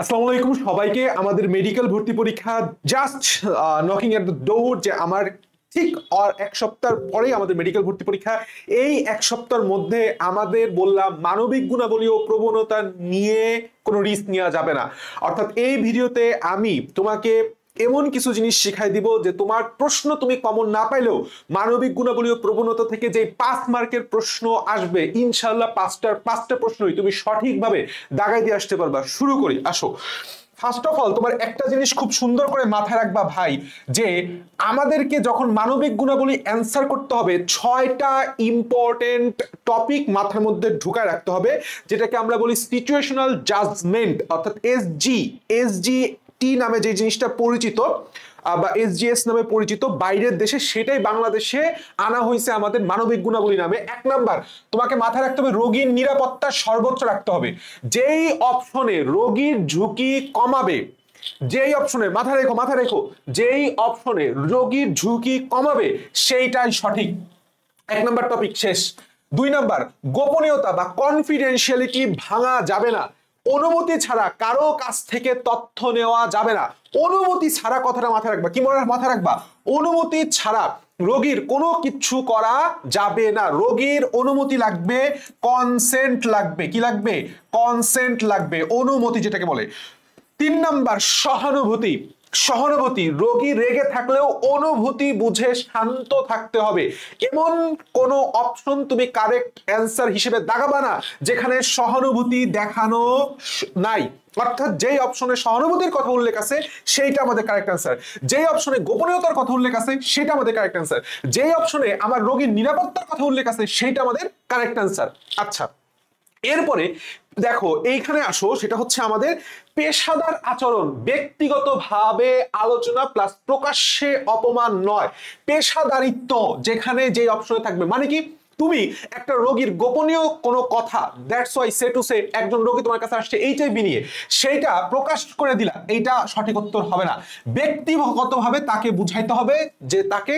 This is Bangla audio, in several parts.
আসসালামু আলাইকুম সবাইকে। আমাদের মেডিকেল ভর্তি পরীক্ষা just knocking at the door. যে আমার ঠিক আর এক সপ্তাহ পরেই আমাদের মেডিকেল ভর্তি পরীক্ষা। এই এক সপ্তাহের মধ্যে আমাদের বললাম মানবিক গুণাবলী ও প্রবণতা নিয়ে কোনো রিস্ক নেওয়া যাবে না। অর্থাৎ এই ভিডিওতে আমি তোমাকে এমন কিছু জিনিস শিখাই দিব যে তোমার প্রশ্ন তুমি কমন না পাইলেও মানবিক গুণাবলী ও প্রবণতা থেকে যে 5 মার্কের প্রশ্ন আসবে ইনশাআল্লাহ পাঁচটা প্রশ্নই তুমি সঠিকভাবে দাগাই দিয়ে আসতে পারবা। শুরু করি, আসো। ফার্স্ট অফ অল তোমার একটা জিনিস খুব সুন্দর করে মাথায় রাখবা ভাই, যে আমাদেরকে যখন মানবিক গুণাবলী অ্যান্সার করতে হবে 6টা ইম্পর্টেন্ট টপিক মাথার মধ্যে ঢুকায় রাখতে হবে, যেটাকে আমরা বলি সিচুয়েশনাল জাজমেন্ট, অর্থাৎ এসজি টি নামে যে জিনিসটা পরিচিত বা এসজিএস নামে পরিচিত বাইরের দেশে, সেটাই বাংলাদেশে আনা হয়েছে আমাদের মানবিক গুণাবলী নামে। 1 নাম্বার তোমাকে মাথায় রাখতে হবে রোগীর নিরাপত্তা সর্বোচ্চ রাখতে হবে। যেই অপশনে রোগীর ঝুঁকি কমাবে, যেই অপশনে মাথা রেখো যেই অপশনে রোগীর ঝুঁকি কমাবে সেইটাই সঠিক। 1 নাম্বার টপিক শেষ। 2 নাম্বার গোপনীয়তা বা কনফিডেন্সিয়ালিটি ভাঙা যাবে না। অনুমতি ছাড়া কারো কাছ থেকে তথ্য নেওয়া যাবে না। অনুমতি ছাড়া, কথাটা মাথায় রাখবা। কি মাথায় রাখবা? অনুমতি ছাড়া রোগীর কোনো কিছু করা যাবে না। রোগীর অনুমতি লাগবে, কনসেন্ট লাগবে। কি লাগবে? কনসেন্ট লাগবে, অনুমতি যেটাকে বলে। 3 নাম্বার সহানুভূতি। রোগী রেগে থাকলেও অনুভূতি বুঝে শান্ত থাকতে হবে। এমন কোন অপশন তুমি কারেক্ট অ্যান্সার হিসেবে দাগাবা না যেখানে সহানুভূতি দেখানো নাই। অর্থাৎ যেই অপশনে সহানুভূতির কথা উল্লেখ আছে সেইটা আমাদের কারেক্ট অ্যান্সার, যেই অপশনে গোপনীয়তার কথা উল্লেখ আছে সেটা আমাদের কারেক্ট অ্যান্সার, যেই অপশনে আমার রোগীর নিরাপত্তার কথা উল্লেখ আছে সেইটা আমাদের কারেক্ট অ্যান্সার। আচ্ছা, এরপরে দেখো এইখানে আসো, সেটা হচ্ছে আমাদের পেশাদার আচরণ। ব্যক্তিগতভাবে আলোচনা প্লাস প্রকাশ্যে অপমান নয়, পেশাদারিত্ব যেখানে যে অপশনে থাকবে। মানে কি, তুমি একটা রোগীর গোপনীয় কোনো কথা, that's why say to say, একজন রোগী তোমার কাছে আসছে এইচআইভি নিয়ে, সেইটা প্রকাশ করে দিলা, এইটা সঠিক উত্তর হবে না। ব্যক্তিগতভাবে তাকে বুঝাইতে হবে, যে তাকে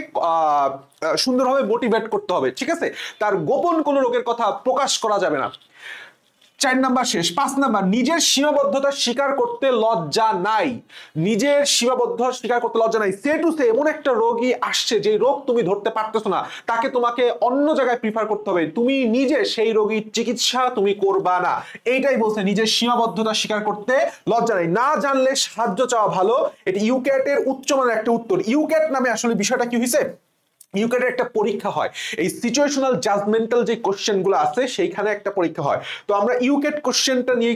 সুন্দরভাবে মোটিভেট করতে হবে, ঠিক আছে? তার গোপন কোনো রোগের কথা প্রকাশ করা যাবে না। 4 নাম্বার শেষ। 5 নাম্বার নিজের সীমাবদ্ধতা স্বীকার করতে লজ্জা নাই। নিজের সীমাবদ্ধতা স্বীকার করতে লজ্জা নাই। সে টু সে এমন একটা রোগী আসছে যে রোগ তুমি ধরতে পারতেছো না, তাকে তোমাকে অন্য জায়গায় প্রিফার করতে হবে, তুমি নিজে সেই রোগীর চিকিৎসা তুমি করবা না। এইটাই বলছে, নিজের সীমাবদ্ধতা স্বীকার করতে লজ্জা নাই। না জানলে সাহায্য চাওয়া ভালো। এটা ইউক্যাট এর উচ্চমানের একটা উত্তর। ইউক্যাট নামে আসলে বিষয়টা কি হয়েছে, ইউক্যাটের একটা পরীক্ষা হয়, এই সিচুয়েশনাল জাজমেন্টাল যে কোশ্চেন গুলো আছে সেইখানে একটা পরীক্ষা হয়। তো আমরা ইউক্যাট কোশ্চেনটা নিয়ে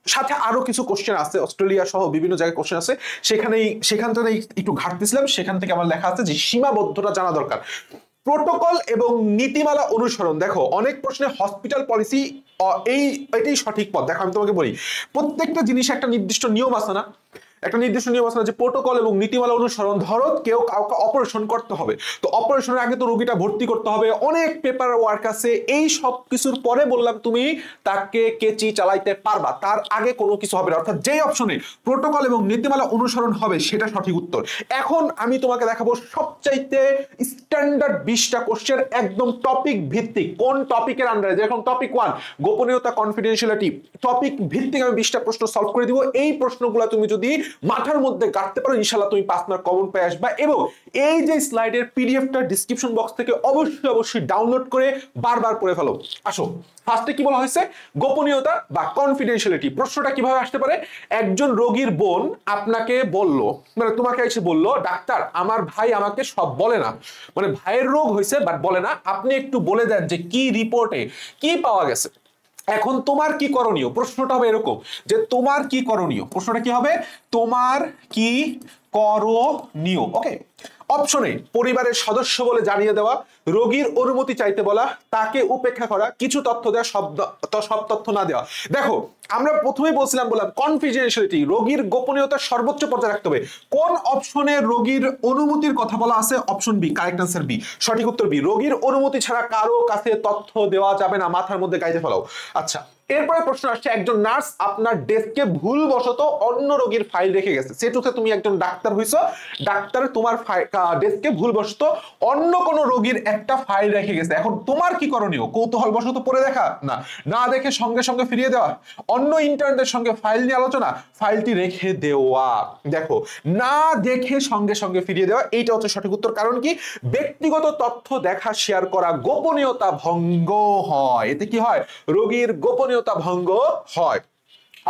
সাথে আরো কিছু কোশ্চেন আছে, অস্ট্রেলিয়া সহ বিভিন্ন জায়গায় কোশ্চেন আছে, সেখান থেকে একটু ঘাটতেছিলাম, সেখান থেকে আমার লেখা আছে যে সীমাবদ্ধতা জানা দরকার। প্রোটোকল এবং নীতিমালা অনুসরণ। দেখো অনেক প্রশ্নে হসপিটাল পলিসি এটাই সঠিক পথ। দেখো আমি তোমাকে বলি, প্রত্যেকটা জিনিস একটা নির্দিষ্ট নিয়ম আছে না, একটা নির্দিষ্ট নিয়ম আছে না, যে প্রোটোকল এবং নীতিমালা অনুসরণ। ধরো কেউ কাউকে অপারেশন করতে হবে, তো অপারেশনের আগে তো রোগীটা ভর্তি করতে হবে, অনেক পেপার ওয়ার্ক আছে। এই সব কিছুর পরে বললাম তুমি তাকে কেচি চালাইতে পারবা, তার আগে কোনো কিছু হবে না। অর্থাৎ যেই অপশনে প্রোটোকল এবং নীতিমালা অনুসরণ হবে সেটা সঠিক উত্তর। এখন আমি তোমাকে দেখাবো সবচাইতে স্ট্যান্ডার্ড 20টা কোশ্চেন, একদম টপিক ভিত্তিক। কোন টপিকের আন্ডারে, যেরকম টপিক 1 গোপনীয়তা কনফিডেন্সিয়ালিটি, টপিক ভিত্তিক আমি 20টা প্রশ্ন সলভ করে দিব। এই প্রশ্নগুলো তুমি যদি মাথার মধ্যে গাঁথতে পারো ইনশাআল্লাহ তুমি 5 মার্ক কমন পেয়ে আসবা। এবং এই যে স্লাইডের পিডিএফটা ডিসক্রিপশন বক্স থেকে অবশ্যই ডাউনলোড করে বারবার পড়ে ফেলো। আসো, ফার্স্টে কি বলা হয়েছে, গোপনীয়তা বা কনফিডেন্সিয়ালিটি। প্রশ্নটা কিভাবে আসতে পারে, একজন রোগীর বোন আপনাকে বলল, মানে তোমাকে এসে বলল, ডাক্তার আমার ভাই আমাকে সব বলে না, মানে ভাইয়ের রোগ হয়েছে বাট বলে না, আপনি একটু বলে দেন যে কি রিপোর্টে কি পাওয়া গেছে। এখন তোমার কি করণীয়, প্রশ্নটা হবে এরকম যে তোমার কি করণীয়। প্রশ্নটা কি হবে, তোমার কি করণীয়। ওকে, অপশনে পরিবারের সদস্য বলে জানিয়ে দেওয়া, রোগীর অনুমতি চাইতে বলা, তাকে উপেক্ষা করা, কিছু তথ্য দেওয়া, সব তথ্য না দেওয়া। দেখো আমরা প্রথমেই বললাম কনফিডেন্সিয়ালিটি, রোগীর গোপনীয়তা সর্বোচ্চ পর্যায়ে রাখতে হবে। কোন অপশনে রোগীর অনুমতির কথা বলা আছে? Option B, correct answer B, সঠিক উত্তর বি। রোগীর অনুমতি ছাড়া কারো কাছে তথ্য দেওয়া যাবে না, মাথার মধ্যে গাইতে ফেলাও। আচ্ছা, এরপরে প্রশ্ন আসছে, একজন নার্স আপনার ডেস্কে ভুলবশত অন্য রোগীর ফাইল রেখে গেছে। সেটুতে তুমি একজন ডাক্তার হইছো, ডাক্তার তোমার ডেস্কে ভুলবশত অন্য কোনো রোগীর একটা ফাইল রেখে গেছে। এখন তোমার কি করণীয়? কৌতূহলবশত পড়ে দেখা, না না দেখে সঙ্গে সঙ্গে ফিরিয়ে দেওয়া, অন্য ইন্টার্নদের সঙ্গে ফাইল নিয়ে আলোচনা, ফাইলটি রেখে দেওয়া। দেখো, না দেখে সঙ্গে সঙ্গে ফিরিয়ে দেওয়া, এইটা হচ্ছে সঠিক উত্তর। কারণ কি? ব্যক্তিগত তথ্য দেখা শেয়ার করা গোপনীয়তা ভঙ্গ হয়। এতে কি হয়? রোগীর গোপনীয়তা ভঙ্গ হয়।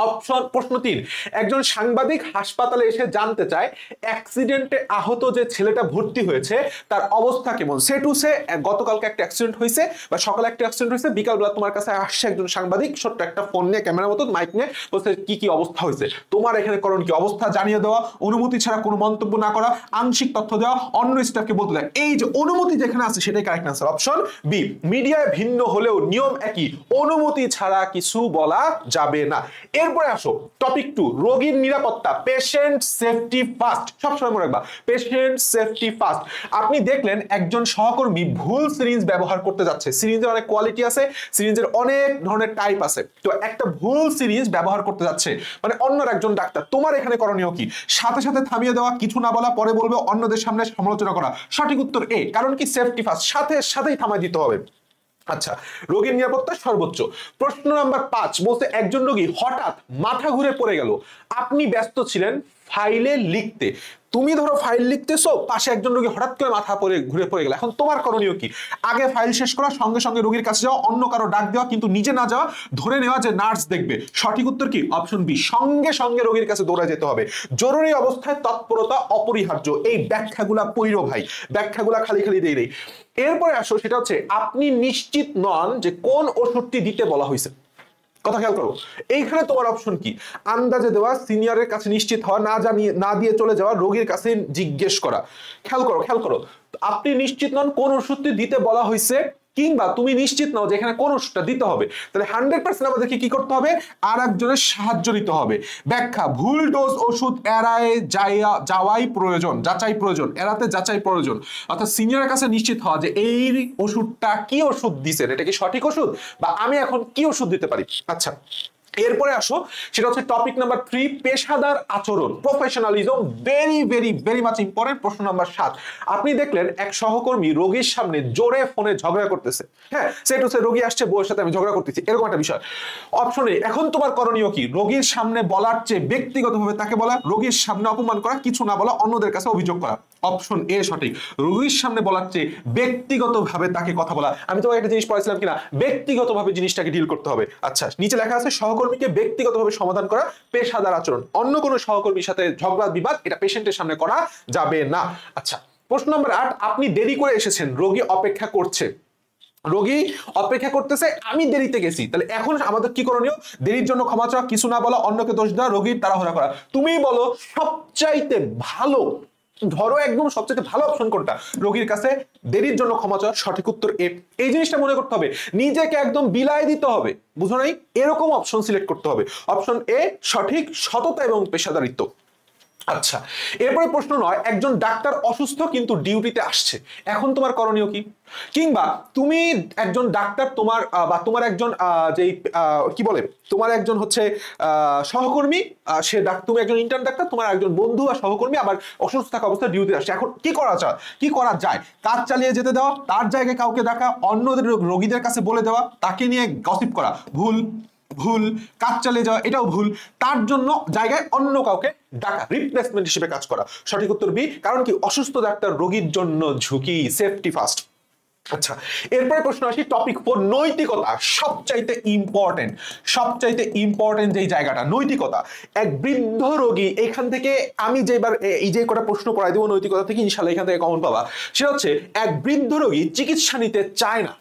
অপশন প্রশ্ন 3, একজন সাংবাদিক হাসপাতালে এসে জানতে চায় অ্যাক্সিডেন্টে আহত যে ছেলেটা ভর্তি হয়েছে তার অবস্থা কেমন। সে টু সে গতকালকে একটা অ্যাক্সিডেন্ট হয়েছে বা সকালে একটা অ্যাক্সিডেন্ট হয়েছে, বিকালবেলা তোমার কাছে আসছে একজন সাংবাদিক ছোট্ট একটা ফোন নিয়ে, ক্যামেরার মতো মাইক নিয়ে, বলছে কি কি অবস্থা হয়েছে। তোমার এখানে করণ কি? অবস্থা জানিয়ে দেওয়া, অনুমতি ছাড়া কোনো মন্তব্য না করা, আংশিক তথ্য দেওয়া, অন্য স্টাফকে বলতে দেয়। এই যে অনুমতি যেখানে আছে সেটাই কারেক্ট আনসার। অপশন বি, মিডিয়ায় ভিন্ন হলেও নিয়ম একই, অনুমতি ছাড়া কিছু বলা যাবে না। এরপরে আসো টপিক 2, রোগীর নিরাপত্তা, পেশেন্ট সেফটি ফার্স্ট। সবসময় মনে রাখবা, পেশেন্ট সেফটি ফার্স্ট। আপনি দেখলেন একজন সহকর্মী ভুল সিরিঞ্জ ব্যবহার করতে যাচ্ছে। সিরিঞ্জের অনেক কোয়ালিটি আছে, সিরিঞ্জের অনেক ধরনের টাইপ আছে, তো একটা ভুল সিরিঞ্জ ব্যবহার করতে যাচ্ছে মানে অন্য একজন ডাক্তার, তোমার এখানে করণীয় কি? সাথে সাথে থামিয়ে দেওয়া, কিছু না বলা, পরে বলবে, অন্যদের সামনে সমালোচনা করা। সঠিক উত্তর এ, কারণ কি? সেফটি ফার্স্ট, সাথে সাথেই থামাই দিতে হবে। আচ্ছা, রোগীর নিরাপত্তা সর্বোচ্চ। প্রশ্ন নাম্বার 5 বলতে, একজন রোগী হঠাৎ মাথা ঘুরে পড়ে গেল, আপনি ব্যস্ত ছিলেন ফাইলে লিখতে। তুমি ধরো ফাইল লিখতেছো, পাশে একজন রোগী হঠাৎ করে মাথা ঘুরে পড়ে গেল। এখন তোমার করণীয় কি? আগে ফাইল শেষ করা, সঙ্গে সঙ্গে রোগীর কাছে যাওয়া, অন্য কারো ডাক দেওয়া, কিন্তু নিজে না যাওয়া, ধরে নেওয়া যে নার্স দেখবে। সঠিক উত্তর কি? অপশন বি, সঙ্গে সঙ্গে রোগীর কাছে দৌড়ে যেতে হবে। জরুরি অবস্থায় তৎপরতা অপরিহার্য। এই ব্যাখ্যাগুলা পইরো ভাই, ব্যাখ্যাগুলা খালি খালি দেই নেই। এরপরে আসো, সেটা হচ্ছে আপনি নিশ্চিত নন যে কোন ওষুধটি দিতে বলা হয়েছে। কথা খেয়াল করো, এইখানে তোমার অপশন কি? আন্দাজে দেওয়া, সিনিয়রের কাছে নিশ্চিত হওয়া, না জানিয়ে না দিয়ে চলে যাওয়া, রোগীর কাছে জিজ্ঞেস করা। খেয়াল করো খেয়াল করো, আপনি নিশ্চিত নন কোন ওষুধটি দিতে বলা হয়েছে, কিংবা তুমি নিশ্চিত নাও যে এখানে কোন ওষুধটা দিতে হবে, তাহলে 100% আমাদেরকে কি করতে হবে? আর একজনের সাহায্য নিতে হবে। ব্যাখ্যা, ভুল ডোজ ওষুধ এড়ায় যাওয়াই প্রয়োজন, যাচাই প্রয়োজন, এড়াতে যাচাই প্রয়োজন। অর্থাৎ সিনিয়রের কাছে নিশ্চিত হওয়া যে এই ওষুধটা কি ওষুধ দিছেন, এটা কি সঠিক ওষুধ, বা আমি এখন কি ওষুধ দিতে পারি। আচ্ছা, এরপরে আসো, সেটা হচ্ছে টপিক নাম্বার 3, পেশাদার আচরণ, professionalism, very very very much important. প্রশ্ন নাম্বার 7, আপনি দেখলেন এক সহকর্মী রোগীর সামনে জোরে ফোনে ঝগড়া করতেছে। হ্যাঁ, সেটা হচ্ছে রোগী আসছে, বউয়ের সাথে আমি ঝগড়া করতেছি, এরকম একটা বিষয়। অপশনে এখন তোমার করণীয় কি? রোগীর সামনে বলার চেয়ে ব্যক্তিগতভাবে তাকে বলা, রোগীর সামনে অপমান করা, কিছু না বলা, অন্যদের কাছে অভিযোগ করা। অপশন এ সঠিক, রোগীর সামনে বলার চেয়ে ব্যক্তিগতভাবে তাকে কথা বলা। আমি তোমাকে একটা জিনিস পড়াইছিলাম কিনা, ব্যক্তিগতভাবে জিনিসটাকে ডিল করতে হবে। আচ্ছা, নিচে লেখা আছে সহকর্মীকে ব্যক্তিগতভাবে সমাধান করা পেশাদার আচরণ। অন্য কোনো সহকর্মীর সাথে ঝগড়া বিবাদ এটা পেশেন্টের সামনে করা যাবে না। আচ্ছা, প্রশ্ন নম্বর 8, আপনি দেরি করে এসেছেন, রোগী অপেক্ষা করছে। রোগী অপেক্ষা করতেছে, আমি দেরিতে গেছি, তাহলে এখন আমাদের কি করণীয়? দেরির জন্য ক্ষমা চাওয়া, কিছু না বলা, অন্যকে দোষ দেওয়া, রোগীর তাড়াহুড়া করা। তুমি বলো সবচাইতে ভালো, ধরো একদম সবচেয়ে ভালো অপশন কোনটা? রোগীর কাছে দেরির জন্য ক্ষমা চাওয়া। সঠিক উত্তর এ। এই জিনিসটা মনে করতে হবে, নিজেকে একদম বিলাই দিতে হবে, বুঝো নাই? এরকম অপশন সিলেক্ট করতে হবে। অপশন এ সঠিক, সততা এবং পেশাদারিত্ব। আচ্ছা, এরপরে প্রশ্ন 9, একজন ডাক্তার অসুস্থ কিন্তু ডিউটিতে আসছে, এখন তোমার করণীয় কি? কিংবা তুমি একজন ডাক্তার, তোমার বা তোমার একজন যেই কি বলে, তোমার একজন হচ্ছে সহকর্মী, সে তুমি একজন ইন্টার্ন ডাক্তার, তোমার একজন বন্ধু বা সহকর্মী আবার অসুস্থ থাকা অবস্থায় ডিউটিতে আসছে। এখন কি করা যায়? কি করা যায়? কাজ চালিয়ে যেতে দেওয়া, তার জায়গায় কাউকে ডাকা, অন্যদের রোগীদের কাছে বলে দেওয়া, তাকে নিয়ে গসিপ করা। ভুল ভুল, কাজ চালিয়ে যাওয়া এটাও ভুল, তার জন্য জায়গায় অন্য কাউকে ডাকা, রিপ্লেসমেন্ট হিসেবে কাজ করা। সঠিক উত্তর বি, কারণ কি? অসুস্থ ডাক্তার রোগীর জন্য ঝুঁকি, সেফটি ফার্স্ট। আচ্ছা, এরপরে প্রশ্ন আসি টপিক 4, নৈতিকতা, সবচাইতে ইম্পর্টেন্ট, সবচাইতে ইম্পর্টেন্ট যেই জায়গাটা, নৈতিকতা। এক বৃদ্ধ রোগী, এখান থেকে আমি যেবার এই যে কটা প্রশ্ন পড়াই দেবো নৈতিকতা থেকে, ইনশাআল্লাহ এখান থেকে কমন পাবা। সেটা হচ্ছে এক বৃদ্ধ রোগী চিকিৎসা নিতে চায় না,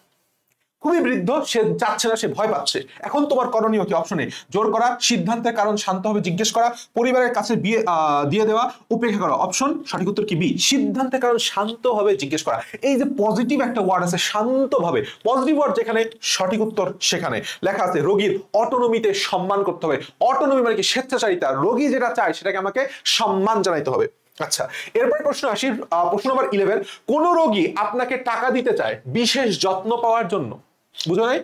খুবই বৃদ্ধ, সে যাচ্ছে না, সে ভয় পাচ্ছে। এখন তোমার করণীয় কি? অপশনে জোর করা, সিদ্ধান্তের কারণ শান্তভাবে জিজ্ঞেস করা, পরিবারের কাছে দিয়ে দেওয়া, উপেক্ষা করা। অপশন সঠিক উত্তর কি? বি, সিদ্ধান্তের কারণ শান্তভাবে জিজ্ঞেস করা। এই যে পজিটিভ একটা ওয়ার্ড আছে, শান্তভাবে, পজিটিভ ওয়ার্ড যেখানে সঠিক উত্তর সেখানে লেখা আছে রোগীর অটোনমিতে সম্মান করতে হবে। অটোনমি মানে কি? স্বেচ্ছাচারিতা। রোগী যেটা চায় সেটাকে আমাকে সম্মান জানাইতে হবে। আচ্ছা, এরপরে প্রশ্ন আসি, প্রশ্ন নম্বর 11, কোন রোগী আপনাকে টাকা দিতে চায় বিশেষ যত্ন পাওয়ার জন্য, বুঝো নাই?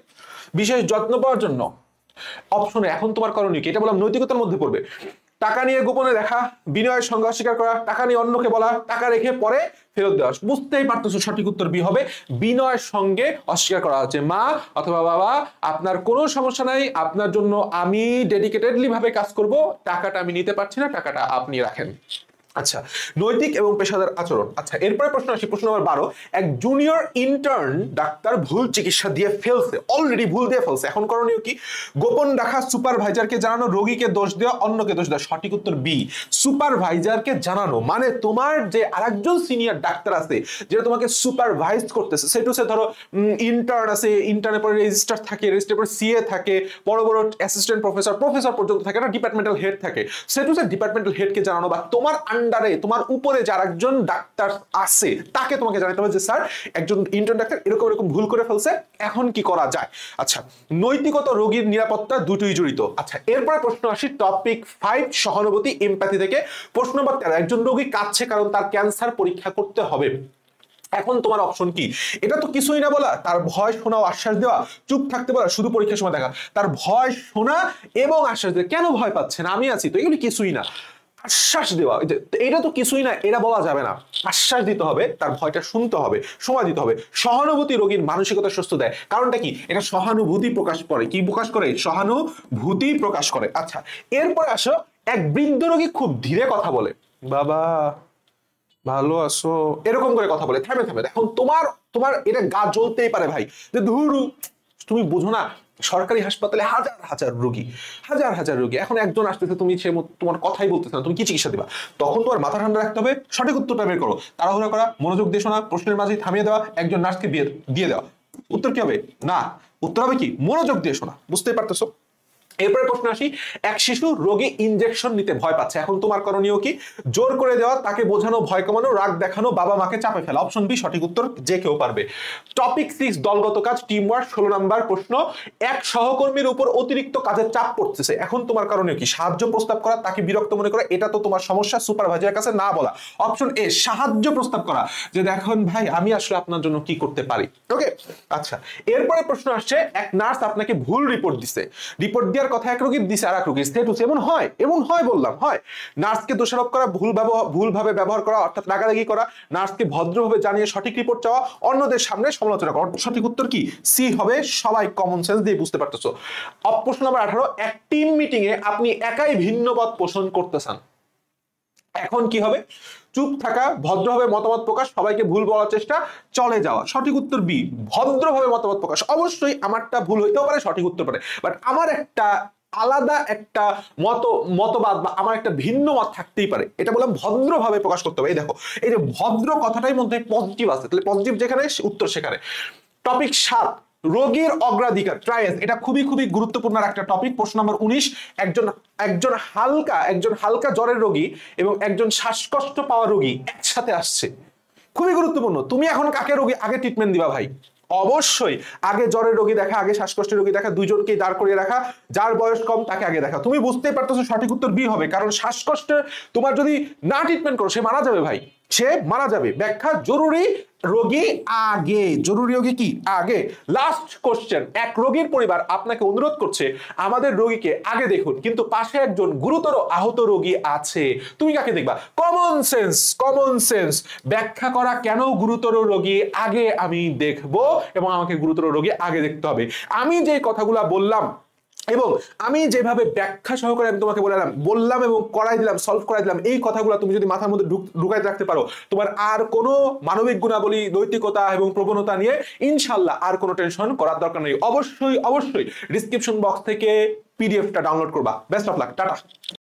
বিশেষ যত্ন পাওয়ার জন্য। অপশনে এখন তোমার করণীয় কি? এটা বললাম নৈতিকতার মধ্যে পড়বে। টাকা নিয়ে গোপনে দেখা, বিনয়ের সঙ্গে অস্বীকার করা, টাকা নিয়ে অন্যকে বলা, টাকা রেখে পরে ফেরত দেওয়া। বুঝতেই পারতেছো সঠিক উত্তর বি হবে, বিনয়ের সঙ্গে অস্বীকার করা হচ্ছে। মা অথবা বাবা, আপনার কোনো সমস্যা নাই, আপনার জন্য আমি ডেডিকেটেডলি ভাবে কাজ করব, টাকাটা আমি নিতে পারছি না, টাকাটা আপনি রাখেন। আচ্ছা, নৈতিক এবং পেশাদার আচরণ। আচ্ছা, এরপরে প্রশ্ন আসি, প্রশ্ন নম্বর 12। এক জুনিয়র ইন্টার্ন ডাক্তার ভুল চিকিৎসা দিয়ে ফেলছে, অলরেডি ভুল দিয়ে ফেলছে, এখন করণীয় কি? গোপন রাখা, সুপারভাইজারকে জানানো, রোগীকে দোষ দেওয়া, অন্যকে দোষ দেওয়া। সঠিক উত্তর বি, সুপারভাইজারকে জানানো। মানে তোমার যে আরেকজন সিনিয়র ডাক্তার আছে, যেটা তোমাকে সুপারভাইজ করতেছে, সেটা হচ্ছে ধরো ইন্টার্ন আছে, ইন্টার্নের পরে রেজিস্ট্রার থাকে, রেজিস্ট্রার পরে সিএ থাকে, বড় বড় অ্যাসিস্ট্যান্ট প্রফেসর, প্রফেসর পর্যন্ত থাকে না, ডিপার্টমেন্টাল হেড থাকে, সেটা হচ্ছে ডিপার্টমেন্টাল হেডকে জানানো। বা তোমার আন্ডারে, তোমার উপরে যার একজন ডাক্তার আছে, তাকে তোমাকে জানাতে হবে যে স্যার একজন ইন্টার্ন ডাক্তার এরকম এরকম ভুল করে ফেলছে, এখন কি করা যায়। আচ্ছা, নৈতিকতা, রোগীর নিরাপত্তা দুটোই জড়িত। আচ্ছা, এরপরে প্রশ্ন আসি টপিক 5 সহানুভূতি এমপ্যাথি থেকে। প্রশ্ন নম্বর 13। একজন রোগী কাঁদছে কারণ তার ক্যান্সার পরীক্ষা করতে হবে, এখন তোমার অপশন কি? এটা তো কিছুই না বলা, তার ভয় শোনা ও আশ্বাস দেওয়া, চুপ থাকতে বলা, শুধু পরীক্ষার সময় দেখা। তার ভয় শোনা এবং আশ্বাস দেওয়া, কেন ভয় পাচ্ছেন, আমি আছি তো, এগুলি কিছুই না। আশ্বাস দেওয়া, এটা তো কিছুই না, এটা বলা যাবে না। আশ্বাস দিতে হবে, তার ভয়টা শুনতে হবে, সময় দিতে হবে। সহানুভূতি রোগীর মানসিকতা সুস্থ দেয়, কারণটা কি? এটা সহানুভূতি প্রকাশ করে, কি প্রকাশ করে? সহানুভূতি প্রকাশ করে। আচ্ছা, এরপরে আসো, এক বৃদ্ধ রোগী খুব ধীরে কথা বলে, বাবা ভালো আছো এরকম করে কথা বলে, থামে থামে। এখন তোমার তোমার এটা গা জ্বলতেই পারে ভাই, যে ধুরু, তুমি বুঝো না সরকারি হাসপাতালে হাজার হাজার রোগী, হাজার হাজার রোগী, এখন একজন আসতেছে, তুমি সে তোমার কথাই বলতেছে না, তুমি কি চিকিৎসা দিবা? তখন তোমার মাথা ঠান্ডা রাখতে হবে, সঠিক উত্তরটা বের করো, তাড়াহুড়া করা, মনোযোগ দিয়ে শোনা, প্রশ্নের মাঝে থামিয়ে দেওয়া, একজন নার্সকে দিয়ে দেওয়া। উত্তর কি হবে? না, উত্তর হবে কি? মনোযোগ দিয়ে শোনা। বুঝতেই পারতেছো? এরপরে প্রশ্ন আসি, এক শিশু রোগী ইনজেকশন নিতে ভয় পাচ্ছে, এখন তোমার করণীয় কি? জোর করে দেওয়া, তাকে বোঝানো, ভয় কমানো, রাগ দেখানো, বাবা মাকে চাপে ফেলা। অপশন বি সঠিক উত্তর, যে কেউ পারবে। টপিক 6 দলগত কাজ, টিম ওয়ার্ক। 16 নাম্বার প্রশ্ন, এক সহকর্মীর উপর অতিরিক্ত কাজের চাপ পড়তেছে, এখন তোমার করণীয় কি? সাহায্য প্রস্তাব করা, তাকে বিরক্ত মনে করা, এটা তো তোমার সমস্যা, সুপারভাইজারের কাছে না বলা। অপশন এ সাহায্য প্রস্তাব করা, যে দেখুন ভাই আমি আসলে আপনার জন্য কি করতে পারি। ওকে, আচ্ছা, এরপরে প্রশ্ন আসছে, এক নার্স আপনাকে ভুল রিপোর্ট দিছে, রিপোর্ট দেওয়ার কথা এক রোগীর দিছে আর এক রোগীর স্টেটাস, এমন হয় বললাম, হয়। নার্সকে দোষারোপ করা, ভুলভাবে ব্যবহার করা, অর্থাৎ রাগারাগি করা, নার্সকে ভদ্রভাবে জানিয়ে সঠিক রিপোর্ট চাওয়া, অন্যদের সামনে সমালোচনা করা। সঠিক উত্তর কি? সি হবে, সবাই কমন সেন্স দিয়ে বুঝতে পারতেছো। প্রশ্ন নাম্বার 18, এক টিম মিটিং এ আপনি একাই ভিন্ন মত পোষণ করতেছেন, এখন কি হবে? চুপ থাকা, ভদ্রভাবে মতামত প্রকাশ, সবাইকে ভুল বলার চেষ্টা, চলে যাওয়া। সঠিক উত্তর বি, ভদ্রভাবে মতামত প্রকাশ। অবশ্যই আমারটা ভুল হইতেও পারে, সঠিক উত্তর পারে, বাট আমার একটা আলাদা একটা মতবাদ বা আমার একটা ভিন্ন মত থাকতেই পারে, এটা বললাম ভদ্রভাবে প্রকাশ করতে হবে। এই দেখো, এই যে ভদ্র কথাটাই মধ্যে পজিটিভ আছে, তাহলে পজিটিভ যেখানে উত্তর সেখানে। টপিক 7 রোগীর অগ্রাধিকার, ট্রায়াস, এটা খুবই খুবই গুরুত্বপূর্ণ একটা টপিক। প্রশ্ন নম্বর 19, একজন হালকা জ্বরের রোগী এবং একজন শ্বাসকষ্ট পাওয়া রোগী একসাথে আসছে, খুবই গুরুত্বপূর্ণ। তুমি এখন কাকে রোগী আগে ট্রিটমেন্ট দিবা ভাই? অবশ্যই আগে জ্বরের রোগী দেখা, আগে শ্বাসকষ্টের রোগী দেখা, দুইজনকেই দাঁড় করিয়ে রাখা, যার বয়স কম তাকে আগে দেখা। তুমি বুঝতেই পারতেছো সঠিক উত্তর বি হবে, কারণ শ্বাসকষ্টের তোমার যদি না ট্রিটমেন্ট করো, সে মারা যাবে ভাই, সে মারা যাবে। ব্যাখ্যা, জরুরি রোগী আগে, জরুরি রোগী কি আগে। লাস্ট কোশ্চেন, এক রোগীর পরিবার আপনাকে অনুরোধ করছে আমাদের রোগীকে আগে দেখুন, কিন্তু পাশে একজন গুরুতর আহত রোগী আছে, তুমি কাকে দেখবা? কমন সেন্স ব্যাখ্যা করা, কেন গুরুতর রোগী আগে আমি দেখব এবং আমাকে গুরুতর রোগী আগে দেখতে হবে। আমি যে কথাগুলো বললাম এবং আমি যেভাবে ব্যাখ্যা সহকারে আমি তোমাকে বললাম এবং করাই দিলাম, সলভ করাই দিলাম, এই কথাগুলো তুমি যদি মাথার মধ্যে ঢুকাই রাখতে পারো, তোমার আর কোনো মানবিক গুণাবলী, নৈতিকতা এবং প্রবণতা নিয়ে ইনশাল্লাহ আর কোনো টেনশন করার দরকার নেই। অবশ্যই ডিসক্রিপশন বক্স থেকে পিডিএফটা ডাউনলোড করবা। Best of luck, tata.